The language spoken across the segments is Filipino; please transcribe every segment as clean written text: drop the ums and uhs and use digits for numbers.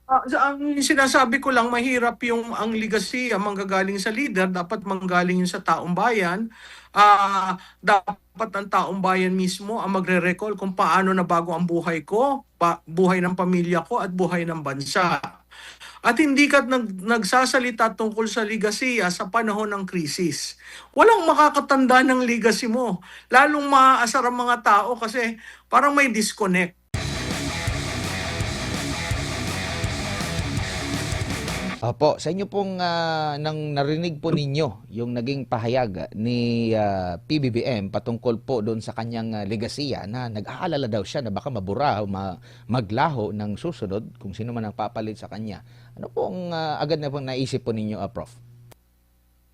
Ang sinasabi ko lang mahirap yung ang legacy ang manggagaling sa leader, dapat manggaling yun sa taong bayan. Dapat ang taong bayan mismo ang magre-recall kung paano nabago ang buhay ko, buhay ng pamilya ko at buhay ng bansa. At hindi ka nagsasalita tungkol sa legacy sa panahon ng krisis. Walang makakatanda ng legacy mo. Lalong maaasar ang mga tao kasi parang may disconnect. Opo, sa inyo pong nang narinig po ninyo yung naging pahayag ni PBBM patungkol po doon sa kanyang legasiya na nag-aalala daw siya na baka mabura o maglaho ng susunod kung sino man ang papalit sa kanya. Ano pong agad na pong naisip po ninyo, Prof?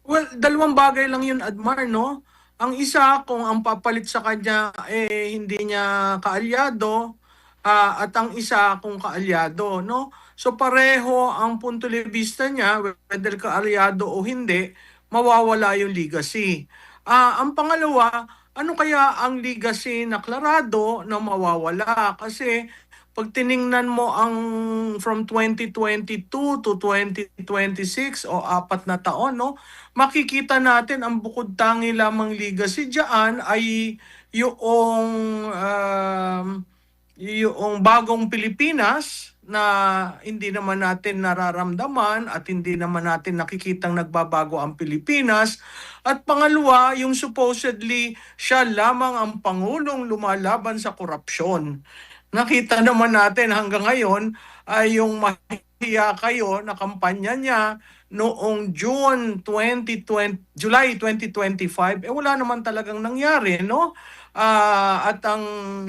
Well, dalawang bagay lang yun, Admar, no? Ang isa, kung ang papalit sa kanya hindi niya kaalyado, at ang isa kung kaalyado, no? So pareho ang punto de vista niya, whether kaalyado o hindi, mawawala yung legacy. Ang pangalawa, ano kaya ang legacy na klarado na mawawala? Kasi pag tiningnan mo ang from 2022 to 2026 o 4 na taon, no? Makikita natin ang bukod tangi lamang legacy diyan ay yung yung bagong Pilipinas na hindi naman natin nararamdaman at hindi naman natin nakikitang nagbabago ang Pilipinas. At pangalawa, yung supposedly siya lamang ang pangulong lumalaban sa korupsyon. Nakita naman natin hanggang ngayon ay yung mahiya kayo na kampanya niya noong July 2025, wala naman talagang nangyari, no? At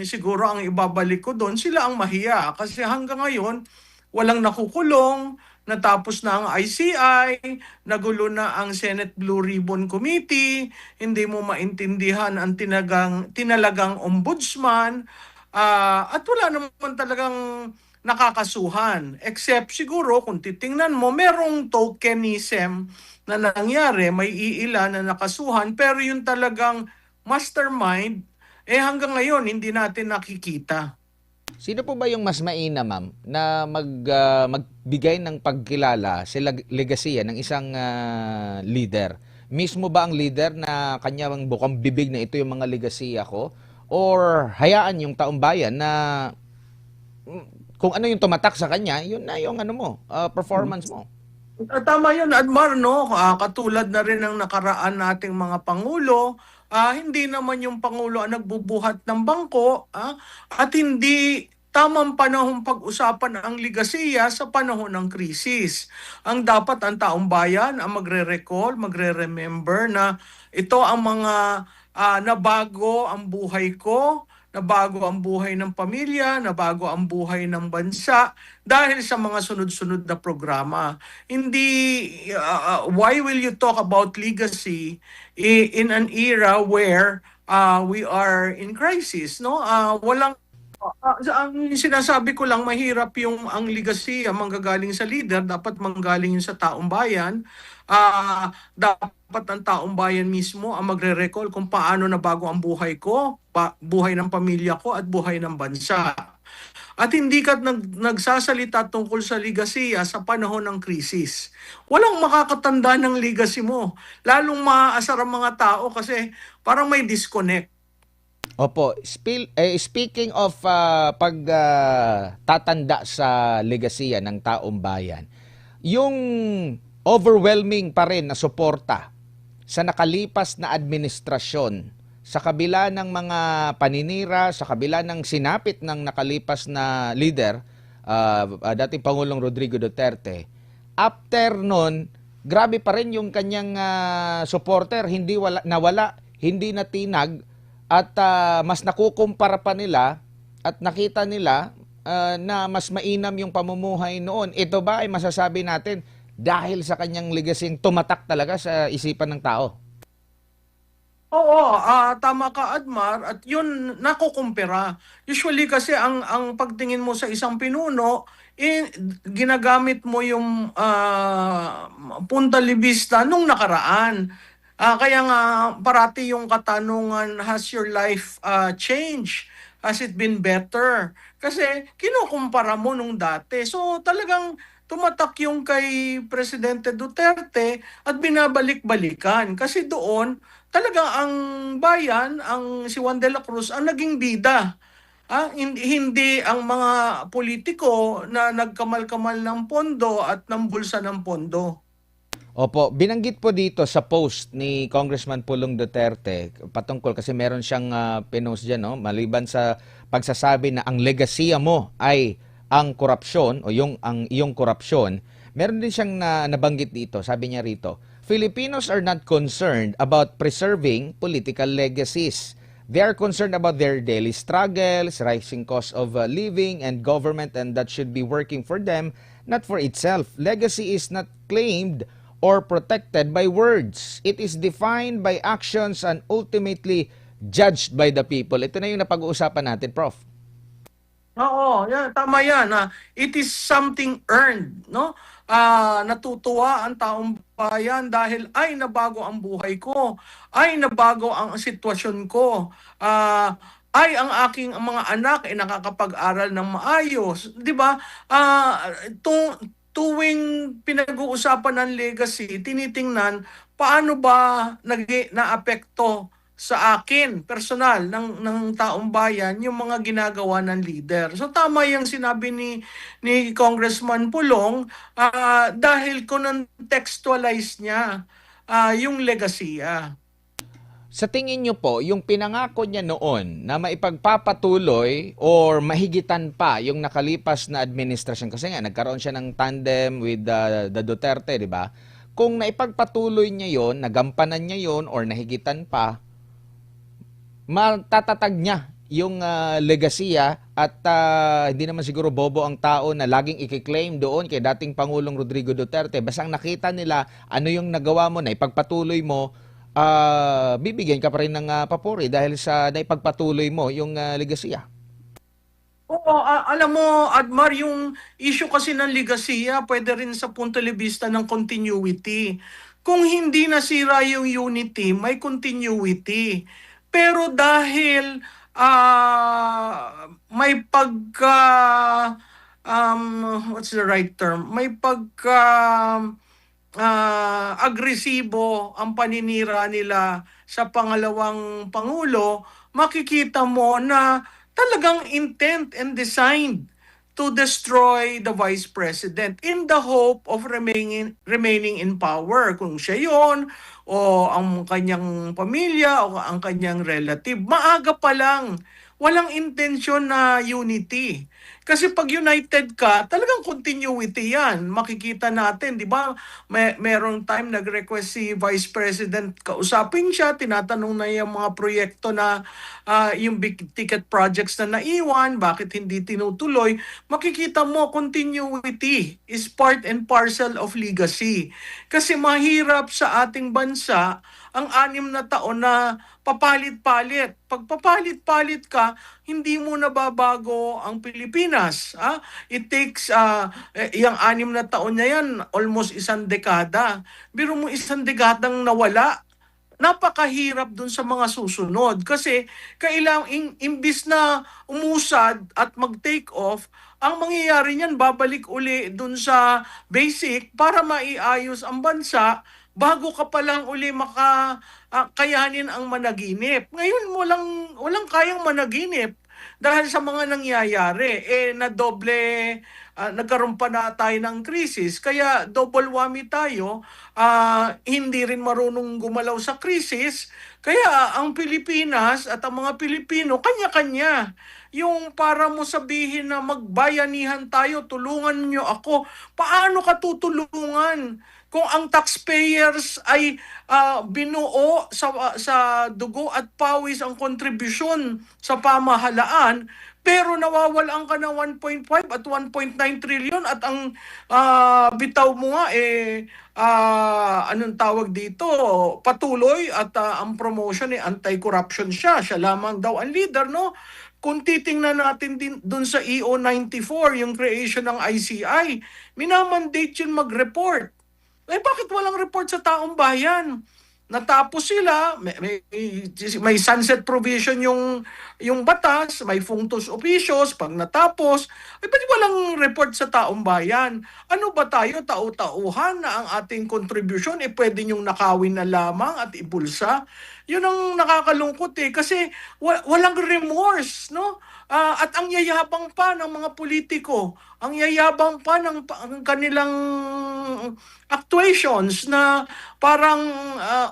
siguro ang ibabalik ko doon, sila ang mahiya kasi hanggang ngayon walang nakukulong, natapos na ang ICI, nagulo na ang Senate Blue Ribbon Committee, hindi mo maintindihan ang tinalagang ombudsman, at wala naman talagang nakakasuhan. Except siguro kung titingnan mo, merong tokenism na nangyari, may iilan na nakasuhan, pero yung talagang mastermind, hanggang ngayon hindi natin nakikita. Sino po ba yung mas mainam, ma'am, na magbigay ng pagkilala sa legasiya ng isang leader? Mismo ba ang leader na kanyang bukang bibig na ito yung mga legasiya ko? Or hayaan yung taong bayan na kung ano yung tumatak sa kanya, yun na yung ano mo, performance mo? Tama yun, Admar, no? Katulad na rin ng nakaraan nating mga pangulo, hindi naman yung pangulo ang nagbubuhat ng bangko, at hindi tamang panahon pag-usapan ang ligasiya sa panahon ng krisis. Ang dapat ang taong bayan ang magre-recall, magre-remember na ito ang mga nabago ang buhay ko, nabago ang buhay ng pamilya, nabago ang buhay ng bansa dahil sa mga sunod-sunod na programa. Hindi, why will you talk about legacy in an era where we are in crisis, no? Ang sinasabi ko lang mahirap yung ang legacy ang manggagaling sa leader, dapat manggaling yun sa taong bayan. Dapat ang taong bayan mismo ang magre-recall kung paano nabago ang buhay ko, buhay ng pamilya ko at buhay ng bansa. At hindi ka nagsasalita tungkol sa legacy sa panahon ng krisis. Walang makakatanda ng legacy mo. Lalong maaasar ang mga tao kasi parang may disconnect. Opo, speaking of tatanda sa legasiya ng taong bayan, yung overwhelming pa rin na suporta sa nakalipas na administrasyon, sa kabila ng mga paninira, sa kabila ng sinapit ng nakalipas na leader, dating Pangulong Rodrigo Duterte, after nun, grabe pa rin yung kanyang supporter, hindi nawala, hindi natinag, at mas nakukumpara pa nila at nakita nila na mas mainam yung pamumuhay noon. Ito ba ay masasabi natin dahil sa kanyang legacy tumatak talaga sa isipan ng tao? Oo, tama ka, Admar, at yun nakukumpira. Usually kasi ang pagtingin mo sa isang pinuno, ginagamit mo yung punta libista nung nakaraan. Kaya nga parati yung katanungan, has your life changed? has it been better? Kasi kinukumpara mo nung dati. So talagang tumatak yung kay Presidente Duterte at binabalik-balikan. Kasi doon, talagang ang bayan, ang si Juan de la Cruz, ang naging bida. Hindi ang mga politiko na nagkamal-kamal ng pondo at ng bulsa ng pondo. Opo, binanggit po dito sa post ni Congressman Pulong Duterte patungkol kasi meron siyang pinost dyan, no? Maliban sa pagsasabi na ang legasiya mo ay ang korupsyon o ang iyong korupsyon, meron din siyang nabanggit dito. Sabi niya rito, Filipinos are not concerned about preserving political legacies. They are concerned about their daily struggles, rising cost of living and government, and that should be working for them, not for itself. Legacy is not claimed or protected by words. It is defined by actions and ultimately judged by the people. Ito na yung napag-uusapan natin, Prof. Oo, yan, tama yan. It is something earned, no? Natutuwa ang taong bayan dahil ay nabago ang buhay ko, ay nabago ang sitwasyon ko, ay ang aking mga anak ay nakakapag-aral ng maayos, 'di ba? Tuwing pinag-uusapan ng legacy, tinitingnan paano ba naapekto sa akin, personal, ng taong bayan, yung mga ginagawa ng leader. So tama yung sinabi ni Congressman Pulong, dahil contextualize niya yung legasiya. Sa tingin niyo po, yung pinangako niya noon na maipagpapatuloy or mahigitan pa yung nakalipas na administrasyon, kasi nga nagkaroon siya ng tandem with the Duterte, di ba? Kung naipagpatuloy niya yon, nagampanan niya yon or nahigitan pa, matatatag niya yung legasiya at hindi naman siguro bobo ang tao na laging i-claim doon kay dating Pangulong Rodrigo Duterte. Basang nakita nila ano yung nagawa mo na ipagpatuloy mo, bibigyan ka pa rin ng papuri dahil sa naipagpatuloy mo yung legasiya. Oo, alam mo, Admar, yung issue kasi ng legasiya, pwede rin sa punto de vista ng continuity. Kung hindi nasira yung unity, may continuity. Pero dahil may what's the right term? May agresibo ang paninira nila sa pangalawang pangulo, makikita mo na talagang intent and designed to destroy the vice president in the hope of remaining in power. Kung siya yon o ang kanyang pamilya o ang kanyang relative, maaga pa lang walang intensyon na unity. Kasi pag united ka, talagang continuity yan. Makikita natin, di ba? Merong time nag-request si Vice President, kausapin siya, tinatanong na yung mga proyekto na yung big ticket projects na naiwan, bakit hindi tinutuloy. Makikita mo, continuity is part and parcel of legacy. Kasi mahirap sa ating bansa ang 6 na taon na papalit-palit. Pag papalit-palit ka, hindi mo nababago ang Pilipinas. It takes, yung 6 na taon na yan, almost 1 dekada. Biro mo 1 dekadang nawala, napakahirap dun sa mga susunod. Kasi imbis na umusad at mag-take off, ang mangyayari niyan, babalik uli dun sa basic para maiayos ang bansa bago ka pa lang uli kayanin ang managinip. Ngayon walang kayang managinip dahil sa mga nangyayari. Nagkaroon pa na tayo ng krisis, kaya double whammy tayo, hindi rin marunong gumalaw sa krisis, kaya ang Pilipinas at ang mga Pilipino, kanya-kanya. Yung para mo sabihin na magbayanihan tayo, tulungan nyo ako, paano ka tutulungan? Kung ang taxpayers ay binuo sa dugo at pawis ang kontribusyon sa pamahalaan, pero nawawalan ka ng 1.5 at 1.9 trillion at ang bitaw mo nga anong tawag dito, patuloy at ang promotion anti-corruption siya. Siya lamang daw ang leader, no? Kung titingnan natin din dun sa EO94, yung creation ng ICI, minamandate yun mag-report. Bakit walang report sa taong bayan? natapos sila, may sunset provision yung batas, may functus officios, pag natapos, ay ba't walang report sa taong bayan? Ano ba tayo, tau-tauhan na ang ating kontribusyon, pwede niyong nakawin na lamang at ibulsa? Yun ang nakakalungkot kasi walang remorse, no? At ang yayabang pa ng mga politiko, ang yayabang pa ng ang kanilang actuations na parang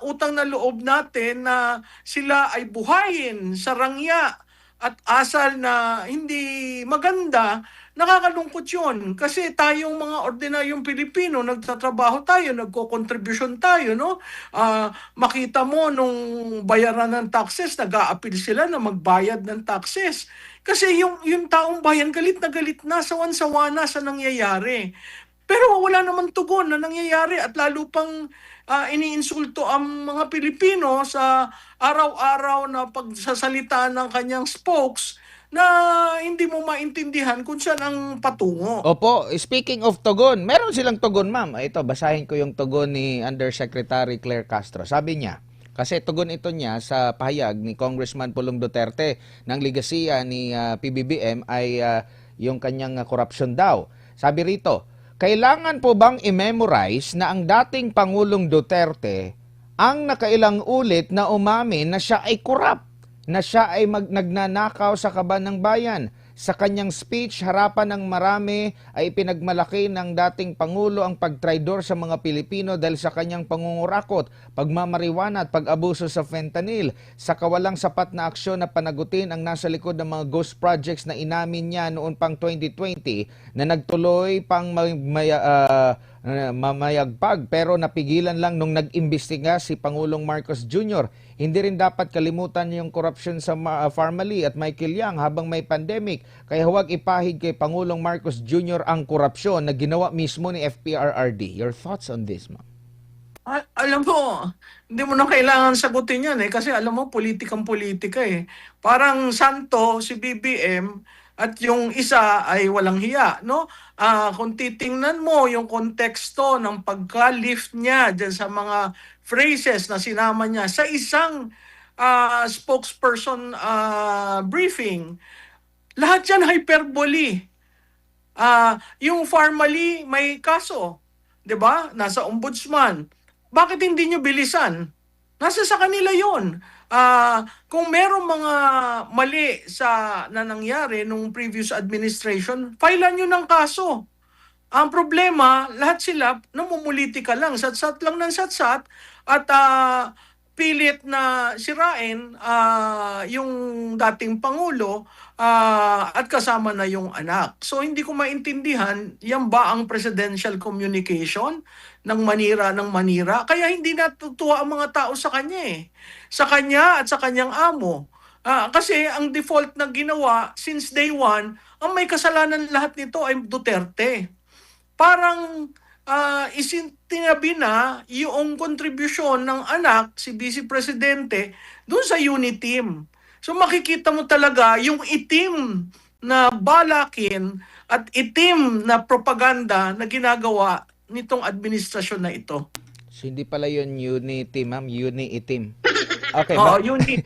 utang na loob natin na sila ay buhayin sa rangya at asal na hindi maganda. Nakakalungkot yun kasi tayong mga ordinaryong Pilipino, nagtatrabaho tayo, nagko-contribution tayo, no? Makita mo nung bayaran ng taxes, nag-a-appeal sila na magbayad ng taxes. Kasi yung taong bayan galit na sawan-sawa na sa nangyayari. Pero wala naman tugon na nangyayari at lalo pang iniinsulto ang mga Pilipino sa araw-araw na pagsasalita ng kanyang spokes na hindi mo maintindihan kung saan ang patungo. Opo, speaking of tugon, meron silang tugon, ma'am. Ito, basahin ko yung tugon ni Undersecretary Claire Castro. Sabi niya, kasi tugon ito niya sa pahayag ni Congressman Pulong Duterte ng ligasiya ni PBBM ay yung kanyang korupsyon daw. Sabi rito, kailangan po bang i-memorize na ang dating Pangulong Duterte ang nakailang ulit na umamin na siya ay korap, na siya ay nagnanakaw sa kaban ng bayan? Sa kanyang speech, harapan ng marami ay pinagmalaki ng dating Pangulo ang pagtraidor sa mga Pilipino dahil sa kanyang pangungurakot, pagmamariwana at pag-abuso sa fentanyl. Sa kawalang sapat na aksyon na panagutin ang nasa likod ng mga ghost projects na inamin niya noon pang 2020 na nagtuloy pang mamayagpag pero napigilan lang nung nag-imbestiga si Pangulong Marcos Jr. Hindi rin dapat kalimutan yung korupsyon sa Pharmally at Michael Yang habang may pandemic. Kaya huwag ipahid kay Pangulong Marcos Jr. ang korupsyon na ginawa mismo ni FPRRD. Your thoughts on this, ma'am? Alam mo, hindi mo na kailangan sagutin yan kasi alam mo, politikang politika Parang santo si BBM at yung isa ay walang hiya, no? Kung titingnan mo yung konteksto ng pagka-lift niya dyan sa mga phrases na sinama niya sa isang spokesperson briefing, lahat yan hyperbole. Yung formally may kaso, 'di ba? Nasa ombudsman. Bakit hindi nyo bilisan? Nasa sa kanila 'yon. Kung merong mga mali na nangyari nung previous administration, filean nyo ng kaso. Ang problema, lahat sila namumulitika lang, satsat lang ng satsat at pilit na sirain yung dating Pangulo at kasama na yung anak. So hindi ko maintindihan, yan ba ang presidential communication ng manira ng manira? Kaya hindi natutuwa ang mga tao sa kanya Sa kanya at sa kanyang amo. Kasi ang default na ginawa since day one, ang may kasalanan lahat nito ay Duterte. Parang tinabi na yung kontribusyon ng anak, si Vice Presidente, doon sa unit team. So makikita mo talaga yung itim na balakin at itim na propaganda na ginagawa nitong administrasyon na ito. So, hindi pala yun unity, ma'am. Uni-itim. Okay, Oo, unit.